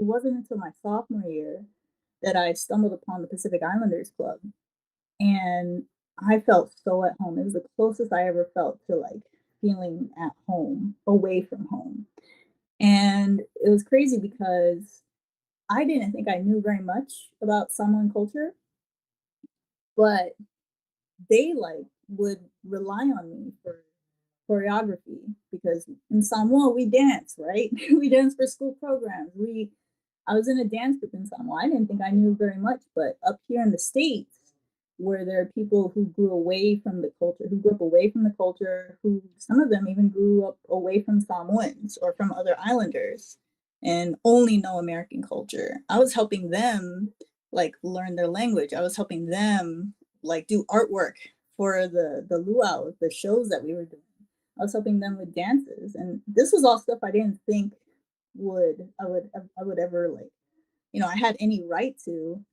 it wasn't until my sophomore year that I stumbled upon the Pacific Islanders Club, and I felt so at home. It was the closest I ever felt to like feeling at home, away from home. And it was crazy because I didn't think I knew very much about Samoan culture, but they like would rely on me for choreography because in Samoa we dance, right? We dance for school programs. We I was in a dance group in Samoa. I didn't think I knew very much, but up here in the States, where there are people who grew away from the culture, who grew up away from the culture, who some of them even grew up away from Samoans or from other islanders and only know American culture. I was helping them like learn their language. I was helping them like do artwork for the luau, the shows that we were doing. I was helping them with dances, and this was all stuff I didn't think would I would ever like, I had any right to.